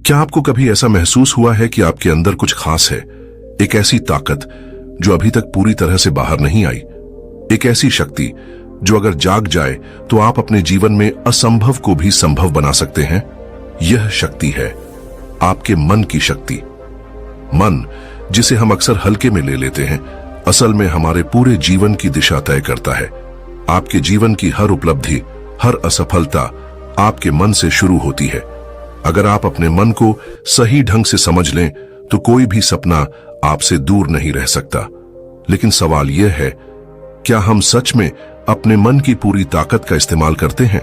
क्या आपको कभी ऐसा महसूस हुआ है कि आपके अंदर कुछ खास है, एक ऐसी ताकत जो अभी तक पूरी तरह से बाहर नहीं आई, एक ऐसी शक्ति जो अगर जाग जाए तो आप अपने जीवन में असंभव को भी संभव बना सकते हैं? यह शक्ति है आपके मन की शक्ति। मन, जिसे हम अक्सर हल्के में ले लेते हैं, असल में हमारे पूरे जीवन की दिशा तय करता है। आपके जीवन की हर उपलब्धि, हर असफलता आपके मन से शुरू होती है। अगर आप अपने मन को सही ढंग से समझ लें तो कोई भी सपना आपसे दूर नहीं रह सकता। लेकिन सवाल यह है, क्या हम सच में अपने मन की पूरी ताकत का इस्तेमाल करते हैं?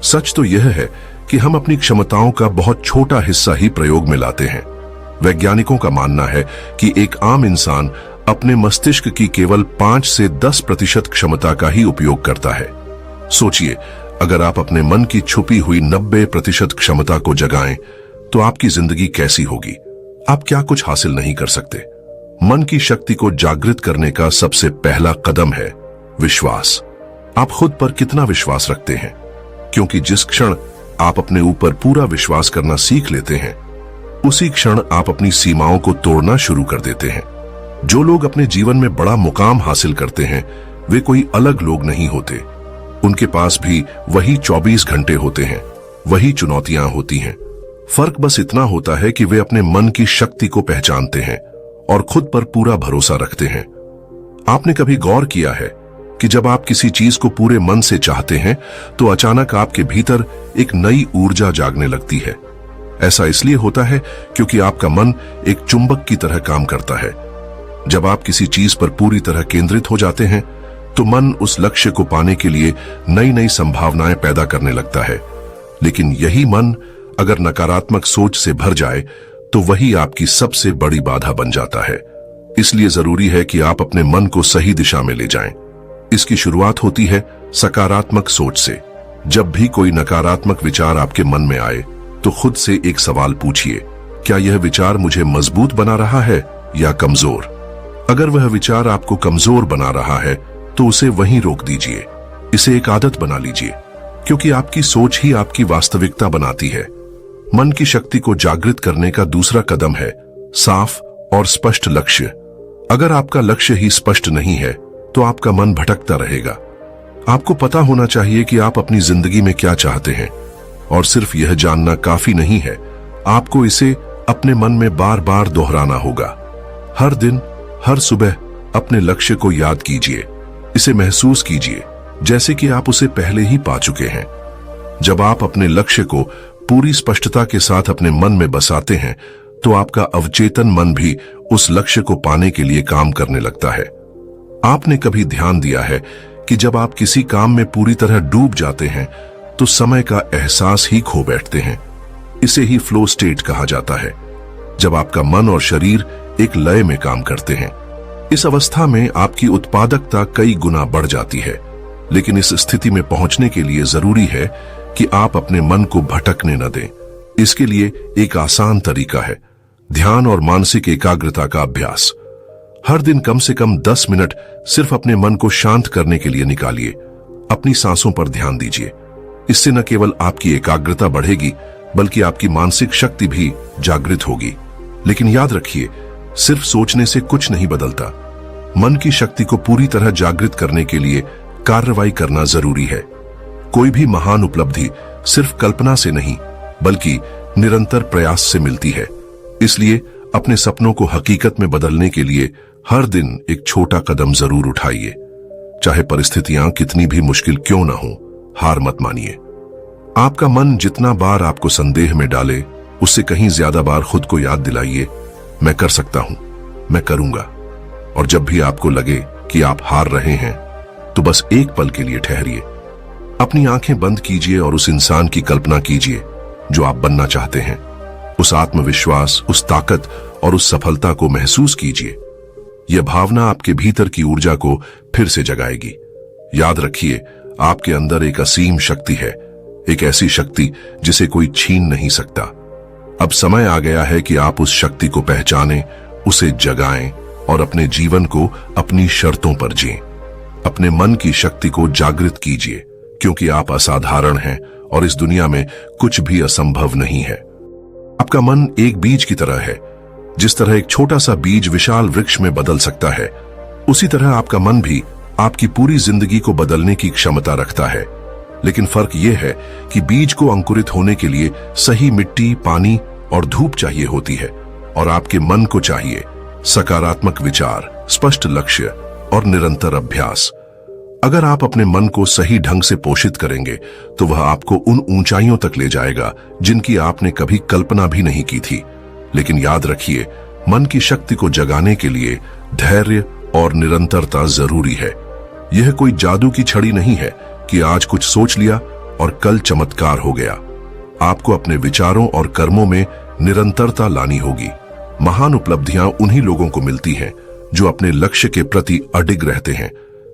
सच तो यह है कि हम अपनी क्षमताओं का बहुत छोटा हिस्सा ही प्रयोग में लाते हैं। वैज्ञानिकों का मानना है कि एक आम इंसान अपने मस्तिष्क की केवल 5 से 10% क्षमता का ही उपयोग करता है। सोचिए, अगर आप अपने मन की छुपी हुई 90% क्षमता को जगाएं तो आपकी जिंदगी कैसी होगी? आप क्या कुछ हासिल नहीं कर सकते? मन की शक्ति को जागृत करने का सबसे पहला कदम है विश्वास। आप खुद पर कितना विश्वास रखते हैं? क्योंकि जिस क्षण आप अपने ऊपर पूरा विश्वास करना सीख लेते हैं, उसी क्षण आप अपनी सीमाओं को तोड़ना शुरू कर देते हैं। जो लोग अपने जीवन में बड़ा मुकाम हासिल करते हैं, वे कोई अलग लोग नहीं होते। उनके पास भी वही 24 घंटे होते हैं, वही चुनौतियां होती हैं। फर्क बस इतना होता है कि वे अपने मन की शक्ति को पहचानते हैं और खुद पर पूरा भरोसा रखते हैं। आपने कभी गौर किया है कि जब आप किसी चीज को पूरे मन से चाहते हैं तो अचानक आपके भीतर एक नई ऊर्जा जागने लगती है? ऐसा इसलिए होता है क्योंकि आपका मन एक चुंबक की तरह काम करता है। जब आप किसी चीज पर पूरी तरह केंद्रित हो जाते हैं तो मन उस लक्ष्य को पाने के लिए नई नई संभावनाएं पैदा करने लगता है। लेकिन यही मन अगर नकारात्मक सोच से भर जाए तो वही आपकी सबसे बड़ी बाधा बन जाता है। इसलिए जरूरी है कि आप अपने मन को सही दिशा में ले जाएं। इसकी शुरुआत होती है सकारात्मक सोच से। जब भी कोई नकारात्मक विचार आपके मन में आए तो खुद से एक सवाल पूछिए, क्या यह विचार मुझे मजबूत बना रहा है या कमजोर? अगर वह विचार आपको कमजोर बना रहा है तो उसे वहीं रोक दीजिए। इसे एक आदत बना लीजिए, क्योंकि आपकी सोच ही आपकी वास्तविकता बनाती है। मन की शक्ति को जागृत करने का दूसरा कदम है साफ और स्पष्ट लक्ष्य। अगर आपका लक्ष्य ही स्पष्ट नहीं है तो आपका मन भटकता रहेगा। आपको पता होना चाहिए कि आप अपनी जिंदगी में क्या चाहते हैं, और सिर्फ यह जानना काफी नहीं है, आपको इसे अपने मन में बार बार दोहराना होगा। हर दिन, हर सुबह अपने लक्ष्य को याद कीजिए। इसे महसूस कीजिए जैसे कि आप उसे पहले ही पा चुके हैं। जब आप अपने लक्ष्य को पूरी स्पष्टता के साथ अपने मन में बसाते हैं तो आपका अवचेतन मन भी उस लक्ष्य को पाने के लिए काम करने लगता है। आपने कभी ध्यान दिया है कि जब आप किसी काम में पूरी तरह डूब जाते हैं तो समय का एहसास ही खो बैठते हैं। इसे ही फ्लो स्टेट कहा जाता है, जब आपका मन और शरीर एक लय में काम करते हैं। इस अवस्था में आपकी उत्पादकता कई गुना बढ़ जाती है। लेकिन इस स्थिति में पहुंचने के लिए जरूरी है कि आप अपने मन को भटकने न दें। इसके लिए एक आसान तरीका है ध्यान और मानसिक एकाग्रता का अभ्यास। हर दिन कम से कम 10 मिनट सिर्फ अपने मन को शांत करने के लिए निकालिए। अपनी सांसों पर ध्यान दीजिए। इससे न केवल आपकी एकाग्रता बढ़ेगी बल्कि आपकी मानसिक शक्ति भी जागृत होगी। लेकिन याद रखिए, सिर्फ सोचने से कुछ नहीं बदलता। मन की शक्ति को पूरी तरह जागृत करने के लिए कार्रवाई करना जरूरी है। कोई भी महान उपलब्धि सिर्फ कल्पना से नहीं बल्कि निरंतर प्रयास से मिलती है। इसलिए अपने सपनों को हकीकत में बदलने के लिए हर दिन एक छोटा कदम जरूर उठाइए। चाहे परिस्थितियां कितनी भी मुश्किल क्यों ना हो, हार मत मानिए। आपका मन जितना बार आपको संदेह में डाले, उससे कहीं ज्यादा बार खुद को याद दिलाइए, मैं कर सकता हूं, मैं करूंगा। और जब भी आपको लगे कि आप हार रहे हैं तो बस एक पल के लिए ठहरिए। अपनी आंखें बंद कीजिए और उस इंसान की कल्पना कीजिए जो आप बनना चाहते हैं। उस आत्मविश्वास, उस ताकत और उस सफलता को महसूस कीजिए। यह भावना आपके भीतर की ऊर्जा को फिर से जगाएगी। याद रखिए, आपके अंदर एक असीम शक्ति है, एक ऐसी शक्ति जिसे कोई छीन नहीं सकता। अब समय आ गया है कि आप उस शक्ति को पहचानें, उसे जगाएं और अपने जीवन को अपनी शर्तों पर जिएं। अपने मन की शक्ति को जागृत कीजिए, क्योंकि आप असाधारण हैं और इस दुनिया में कुछ भी असंभव नहीं है। आपका आपका मन एक बीज की तरह है। जिस तरह एक छोटा सा बीज विशाल वृक्ष में बदल सकता है, उसी तरह आपका मन भी आपकी पूरी जिंदगी को बदलने की क्षमता रखता है। लेकिन फर्क यह है कि बीज को अंकुरित होने के लिए सही मिट्टी, पानी और धूप चाहिए होती है, और आपके मन को चाहिए सकारात्मक विचार, स्पष्ट लक्ष्य और निरंतर अभ्यास। अगर आप अपने मन को सही ढंग से पोषित करेंगे तो वह आपको उन ऊंचाइयों तक ले जाएगा जिनकी आपने कभी कल्पना भी नहीं की थी। लेकिन याद रखिए, मन की शक्ति को जगाने के लिए धैर्य और निरंतरता जरूरी है। यह कोई जादू की छड़ी नहीं है कि आज कुछ सोच लिया और कल चमत्कार हो गया। आपको अपने विचारों और कर्मों में निरंतरता लानी होगी। महान उपलब्धियां उन्हीं लोगों को मिलती हैं जो अपने लक्ष्य के प्रति अडिग रहते हैं,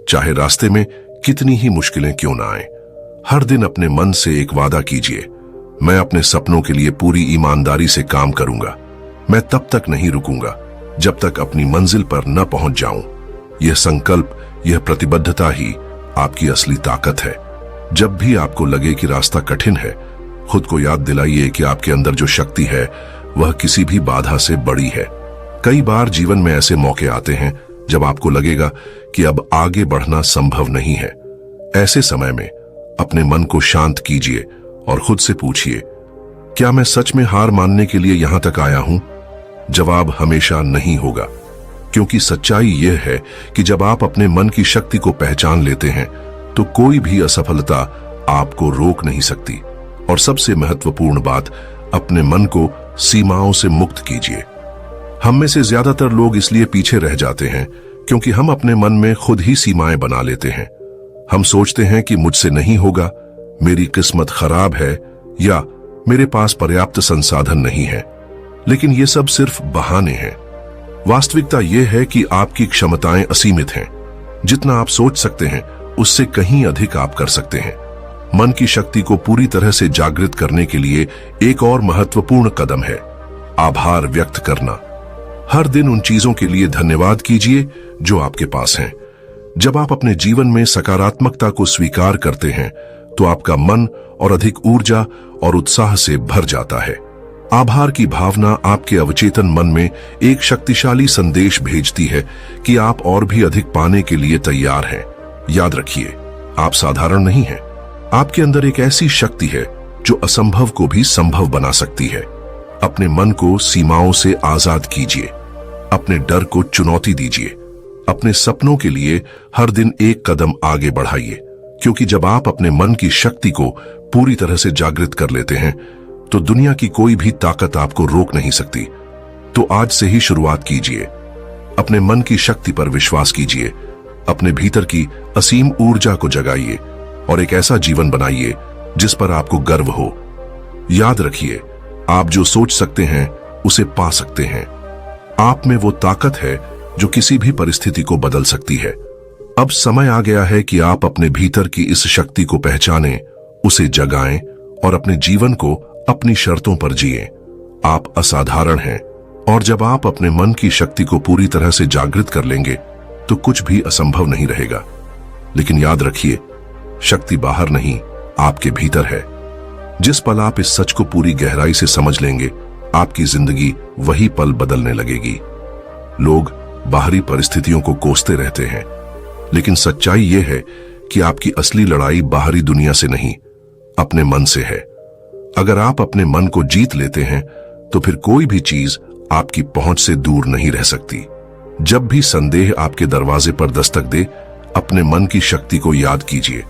चाहे रास्ते में कितनी ही मुश्किलें क्यों ना आए। हर दिन अपने मन से एक वादा कीजिए, मैं अपने सपनों के लिए पूरी ईमानदारी से काम करूंगा। मैं तब तक नहीं रुकूंगा जब तक अपनी मंजिल पर न पहुंच जाऊं। यह संकल्प, यह प्रतिबद्धता ही आपकी असली ताकत है। जब भी आपको लगे कि रास्ता कठिन है, खुद को याद दिलाइए कि आपके अंदर जो शक्ति है वह किसी भी बाधा से बड़ी है। कई बार जीवन में ऐसे मौके आते हैं जब आपको लगेगा कि अब आगे बढ़ना संभव नहीं है। ऐसे समय में अपने मन को शांत कीजिए और खुद से पूछिए, क्या मैं सच में हार मानने के लिए यहां तक आया हूं? जवाब हमेशा नहीं होगा, क्योंकि सच्चाई यह है कि जब आप अपने मन की शक्ति को पहचान लेते हैं तो कोई भी असफलता आपको रोक नहीं सकती। और सबसे महत्वपूर्ण बात, अपने मन को सीमाओं से मुक्त कीजिए। हम में से ज्यादातर लोग इसलिए पीछे रह जाते हैं क्योंकि हम अपने मन में खुद ही सीमाएं बना लेते हैं। हम सोचते हैं कि मुझसे नहीं होगा, मेरी किस्मत खराब है, या मेरे पास पर्याप्त संसाधन नहीं है। लेकिन ये सब सिर्फ बहाने हैं। वास्तविकता यह है कि आपकी क्षमताएं असीमित हैं। जितना आप सोच सकते हैं उससे कहीं अधिक आप कर सकते हैं। मन की शक्ति को पूरी तरह से जागृत करने के लिए एक और महत्वपूर्ण कदम है आभार व्यक्त करना। हर दिन उन चीजों के लिए धन्यवाद कीजिए जो आपके पास हैं। जब आप अपने जीवन में सकारात्मकता को स्वीकार करते हैं तो आपका मन और अधिक ऊर्जा और उत्साह से भर जाता है। आभार की भावना आपके अवचेतन मन में एक शक्तिशाली संदेश भेजती है कि आप और भी अधिक पाने के लिए तैयार हैं। याद रखिए, आप साधारण नहीं हैं। आपके अंदर एक ऐसी शक्ति है जो असंभव को भी संभव बना सकती है। अपने मन को सीमाओं से आजाद कीजिए, अपने डर को चुनौती दीजिए, अपने सपनों के लिए हर दिन एक कदम आगे बढ़ाइए। क्योंकि जब आप अपने मन की शक्ति को पूरी तरह से जागृत कर लेते हैं तो दुनिया की कोई भी ताकत आपको रोक नहीं सकती। तो आज से ही शुरुआत कीजिए। अपने मन की शक्ति पर विश्वास कीजिए, अपने भीतर की असीम ऊर्जा को जगाइए और एक ऐसा जीवन बनाइए जिस पर आपको गर्व हो। याद रखिए, आप जो सोच सकते हैं उसे पा सकते हैं। आप में वो ताकत है जो किसी भी परिस्थिति को बदल सकती है। अब समय आ गया है कि आप अपने भीतर की इस शक्ति को पहचानें, उसे जगाएं और अपने जीवन को अपनी शर्तों पर जिएं। आप असाधारण हैं, और जब आप अपने मन की शक्ति को पूरी तरह से जागृत कर लेंगे तो कुछ भी असंभव नहीं रहेगा। लेकिन याद रखिए, शक्ति बाहर नहीं, आपके भीतर है। जिस पल आप इस सच को पूरी गहराई से समझ लेंगे, आपकी जिंदगी वही पल बदलने लगेगी। लोग बाहरी परिस्थितियों को कोसते रहते हैं, लेकिन सच्चाई यह है कि आपकी असली लड़ाई बाहरी दुनिया से नहीं, अपने मन से है। अगर आप अपने मन को जीत लेते हैं तो फिर कोई भी चीज आपकी पहुंच से दूर नहीं रह सकती। जब भी संदेह आपके दरवाजे पर दस्तक दे, अपने मन की शक्ति को याद कीजिए।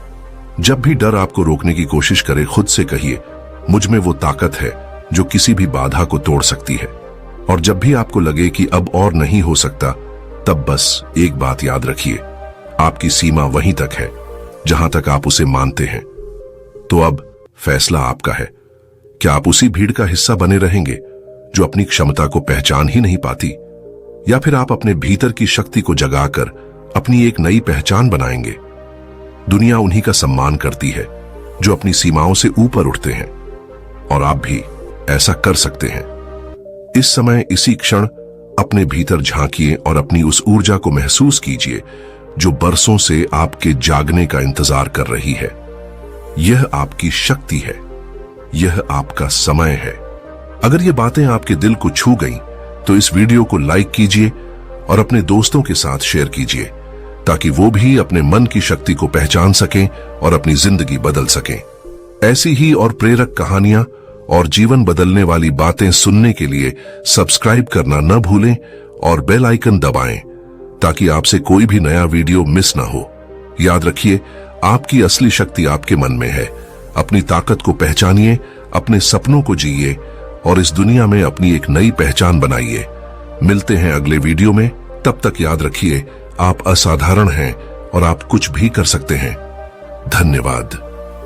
जब भी डर आपको रोकने की कोशिश करे, खुद से कहिए, मुझ में वो ताकत है जो किसी भी बाधा को तोड़ सकती है। और जब भी आपको लगे कि अब और नहीं हो सकता, तब बस एक बात याद रखिए, आपकी सीमा वहीं तक है जहां तक आप उसे मानते हैं। तो अब फैसला आपका है। क्या आप उसी भीड़ का हिस्सा बने रहेंगे जो अपनी क्षमता को पहचान ही नहीं पाती, या फिर आप अपने भीतर की शक्ति को जगाकर अपनी एक नई पहचान बनाएंगे? दुनिया उन्हीं का सम्मान करती है जो अपनी सीमाओं से ऊपर उठते हैं, और आप भी ऐसा कर सकते हैं। इस समय, इसी क्षण अपने भीतर झांकिए और अपनी उस ऊर्जा को महसूस कीजिए जो बरसों से आपके जागने का इंतजार कर रही है। यह आपकी शक्ति है, यह आपका समय है। अगर ये बातें आपके दिल को छू गईं, तो इस वीडियो को लाइक कीजिए और अपने दोस्तों के साथ शेयर कीजिए, ताकि वो भी अपने मन की शक्ति को पहचान सकें और अपनी जिंदगी बदल सकें। ऐसी ही और प्रेरक कहानियां और जीवन बदलने वाली बातें सुनने के लिए सब्सक्राइब करना न भूलें और बेल आइकन दबाएं, ताकि आपसे कोई भी नया वीडियो मिस ना हो। याद रखिए, आपकी असली शक्ति आपके मन में है। अपनी ताकत को पहचानिए, अपने सपनों को जिए और इस दुनिया में अपनी एक नई पहचान बनाइए। मिलते हैं अगले वीडियो में। तब तक याद रखिए, आप असाधारण हैं और आप कुछ भी कर सकते हैं। धन्यवाद।